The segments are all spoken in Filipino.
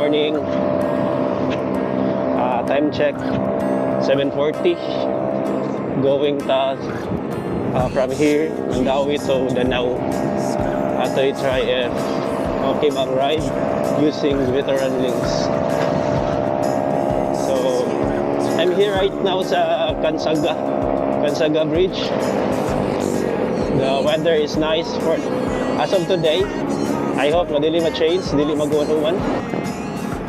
morning. Time check 7:40. Going from here Mandawi to Danau to try if okay mag-ride using veteran links. So I'm here right now sa Kansaga Bridge. The weather is nice for as of today. I hope na dili ma-change, dili mag-uwan-uwan.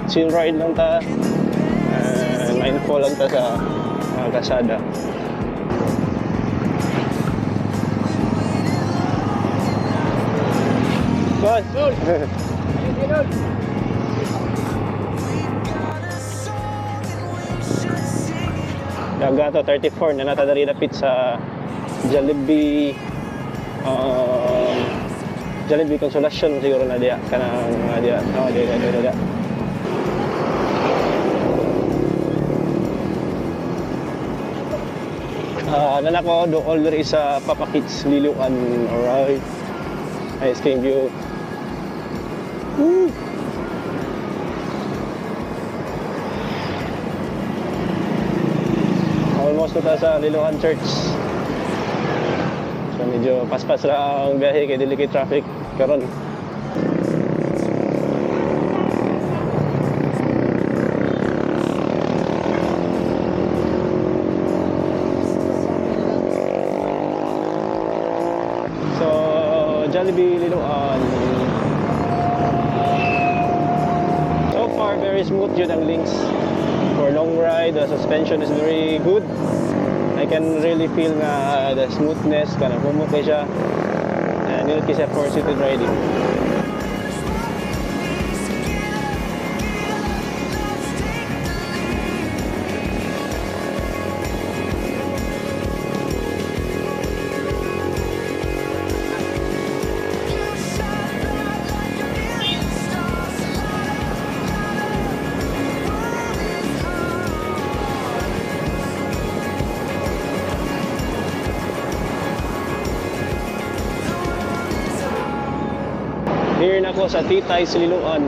Chill ride lang ta. Mindful lang ta sa kasada. Good. Dagato 34 na natadari lapit sa Jollibee Consolation siguro na diya kanang diya diya. Nanako do already sa Papa Kids Liluan. Alright, nice game view. Woo. Almost na sa Liluan Church. So medyo paspas lang ang biyahe kay dili kay traffic karon. So Jollibee Liluan. So far very smooth yun ang links. For long ride, the suspension is very good. I can really feel the smoothness, kanang humukay siya. And yun siya for city riding. Here na ko sa Titay's Liluan.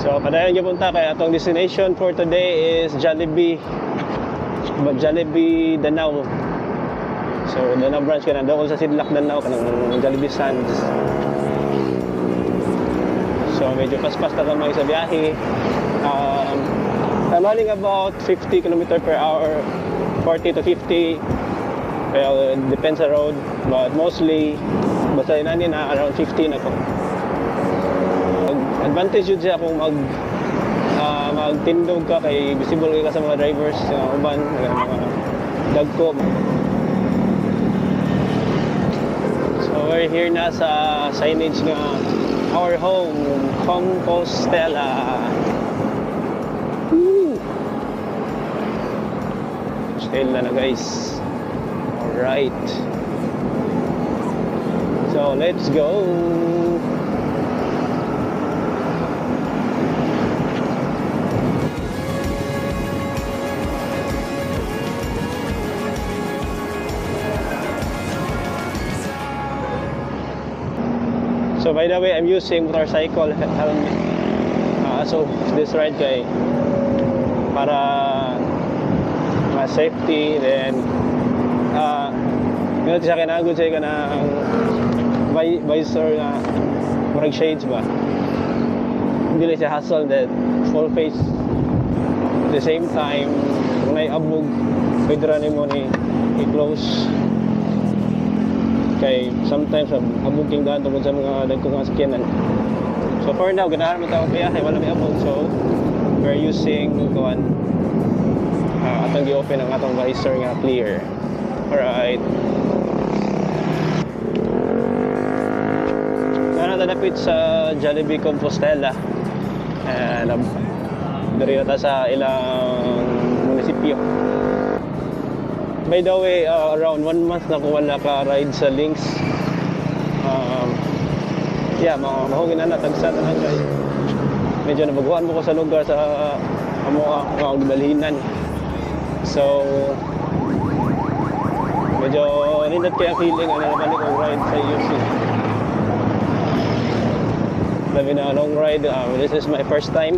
So padayon gyud punta kay atong destination for today is Jollibee Danau. So Danau branch kana doon sa Sidlak Danau kanang Jollibee Sands. So medyo paspas ta gamay sa biyahe. I'm running about 50 km per hour, 40 to 50. Well, it depends sa road, but mostly basta inanin na around 15 ako. Advantage yun siya kung magtindog ka kay visible ka sa mga drivers sa uban, mga dagko. So we're here na sa signage nga our home, Compostela. Woo! Stella na guys. Right. So let's go. So by the way, I'm using motorcycle helmet. So this ride kay para safety, then yun siya kinagod siya ka ng visor na marag shades ba, hindi lang siya hassle that full face. At the same time kung naiabog pwede rin mo ni i-close kay sometimes abog king daan tungkol sa mga dagkong sakyanan. So for now ganahan mo tawag biyahe wala may abog, so we're using atong gi-open ang atong visor nga clear. Alright. Natadapit sa Jollibee Compostela. And dari na ta sa ilang munisipyo. By the way, around 1 month na ko wala ka ride sa links. Mahugin na tagsa na lang guys. Medyo nabaguhan mo ko sa lugar sa mga balhinan. So medyo nindot kaya feeling na nabalik ang ride sa UC. Labi na long ride. This is my first time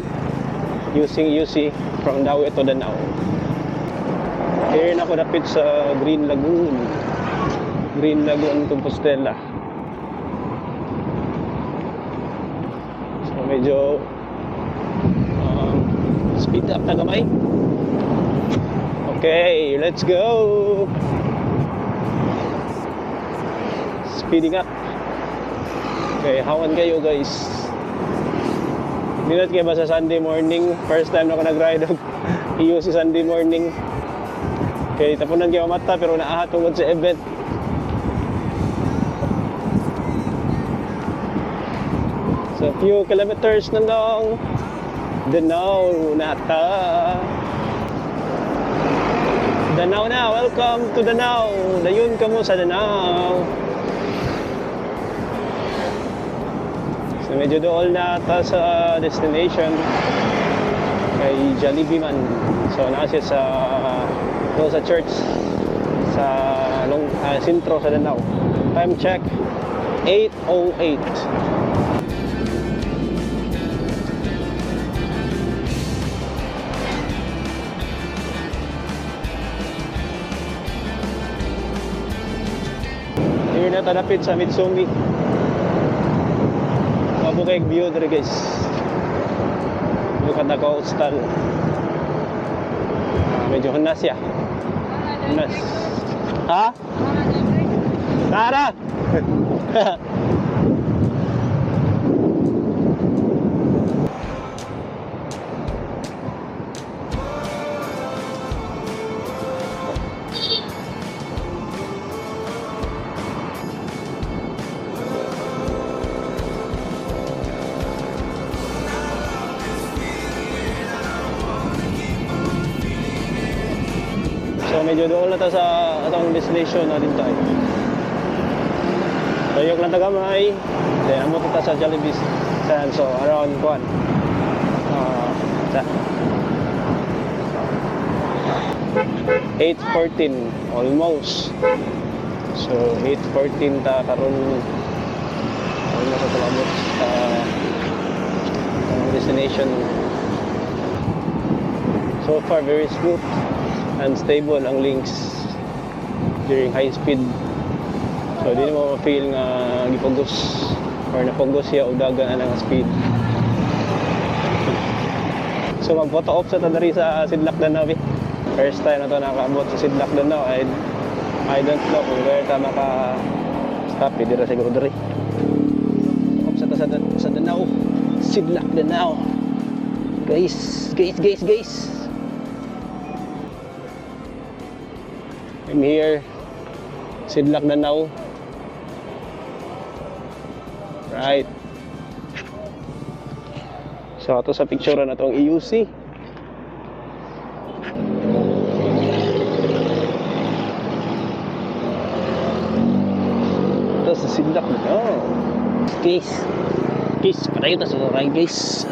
using UC from Dawi to Danao. Here na ako napit sa Green Lagoon. Green Lagoon, Compostela. So medyo speed up na kamay. Okay, let's go. Speeding up. Okay, hawan kayo guys. Dinat kayo ba sa Sunday morning? First time na ako nag-ride iyo si Sunday morning. Okay, tapunan kayo mata pero naaha tungkol sa event. So few kilometers na lang. Danao nata. Danao na, welcome to Danao. Dayon ka mo sa Danao. So medyo dool na ata sa destination kay Jollibee man. So nasa sa church sa sentro sa Danao. Time check 8:08. Here na tanapit sa Mitsumi. Mabukay view dere guys. Lukat na coastal. Medyo hunas ya. Hunas. Ha? Tara! So medyo doon na ta sa atong destination na din tayo. Tayok lang tagamay. Then amo ta sa Jollibee stand. So around 8:14 almost. So 8:14 ta karon almost sa talabot ang destination. So far very smooth and stable ang links during high speed. So di mo ma-feel nga gipugos or napugos siya o dagan ang speed. So mag-photo off sa tadari sa Sidlak Danao. First time na to nakaabot sa Sidlak Danao. I don't know kung where ta maka-stop. Dira siguro diri. Off sa Danao. Sidlak Danao. Guys. I'm here, Sidlak Danao. Right. So ato sa picture na to ang EUC. Ito sa Sidlak Danao. Guys, patayo ta sa ride guys.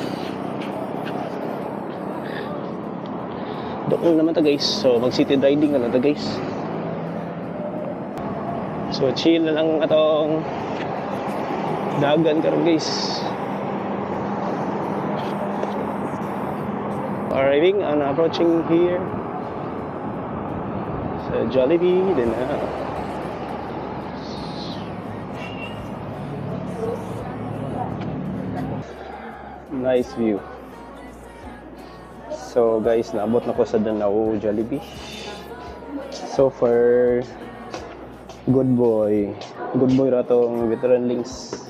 Doon naman ta guys. So mag city riding na ta guys. So chill na lang atong dagan karon guys. Arriving and approaching here sa Jollibee din na. Nice view. So guys, naabot na ko sa Danao Jollibee. So far good boy ra tong veteran links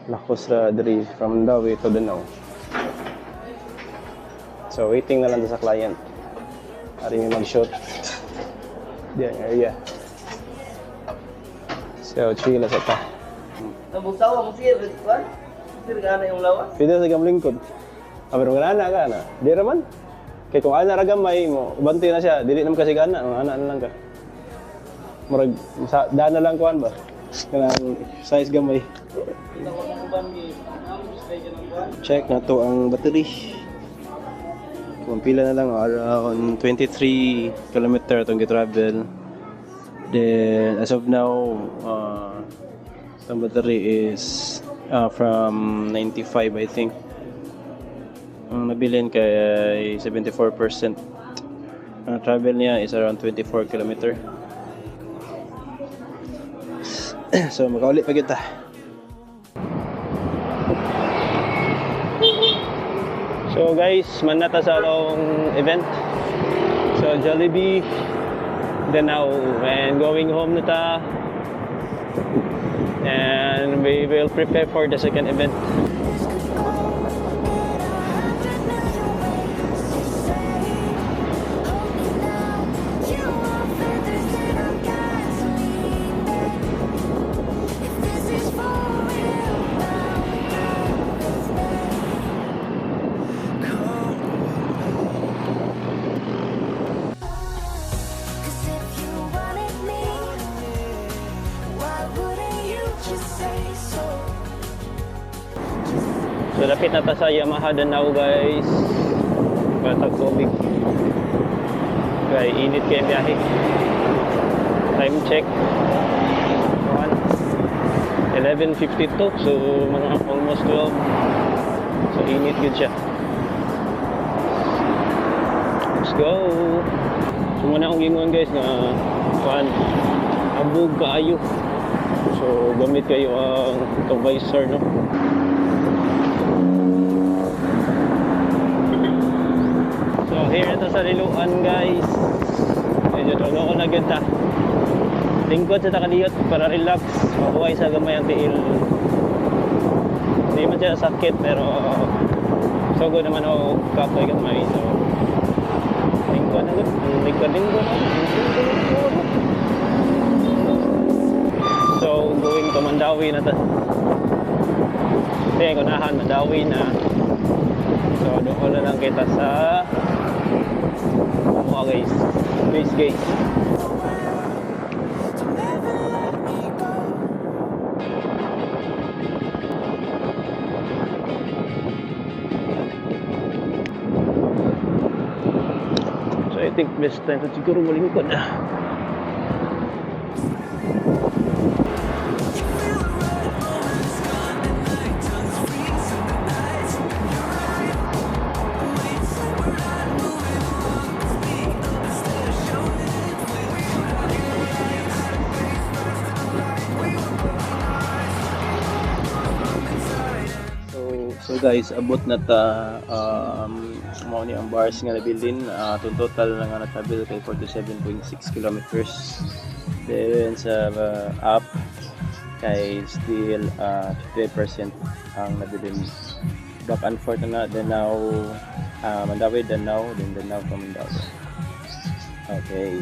lakos ra diri from Dawi to Danao. So waiting na lang sa client ari may mag-shoot diyan area. So chill sa ta. Nabusaw mo siya kan? Sir gana yung lawa. Pwede sa gamlingkod. Pero gana ka na. Di raman. Kay kung ana ra gamay mo, ubanti na siya, dili nam kasi gana, ana na lang ka. Murag daan na lang kuan ba? Kanang size gamay. Check na to ang battery. Kung pila na lang, around 23 km itong travel. Then as of now, the battery is from 95 I think. Ang nabilin kay 74%. Ang travel niya is around 24 kilometer. So makauli pa kita. So guys, manata sa atong event. So Jollibee, then now and going home na ta. And we will prepare for the second event. So lapit na ta sa Yamaha Danau guys. Batag tubig. Kaya init kayo biyahe. Time check. 11:52. So mga almost 12. So init good siya. Let's go. So muna akong gingon guys na abog kaayo. So gamit kayo ang visor no. So here ito sa Liloan guys. Medyo tulog ko na ganda. Lingkod sa takaliyot para relax. Mabuhay sa gamay ang tiil. Hindi man siya sakit pero so good naman ako kapoy gamay. So lingkod na good. Lingkod. So going to Mandawi na to. Kasi kunahan Mandawi na. So doon na lang kita sa guys. Please guys. So I think best time to siguro malingkod na. So guys, abot na ta mao ni ang bars nga nabilin. Total na nga natabil kay 47.6 kilometers. Then sa up kay still 50% ang nabilin. Back and forth na Danau, Mandawi, Danau, then Danau to Mandawi. Okay.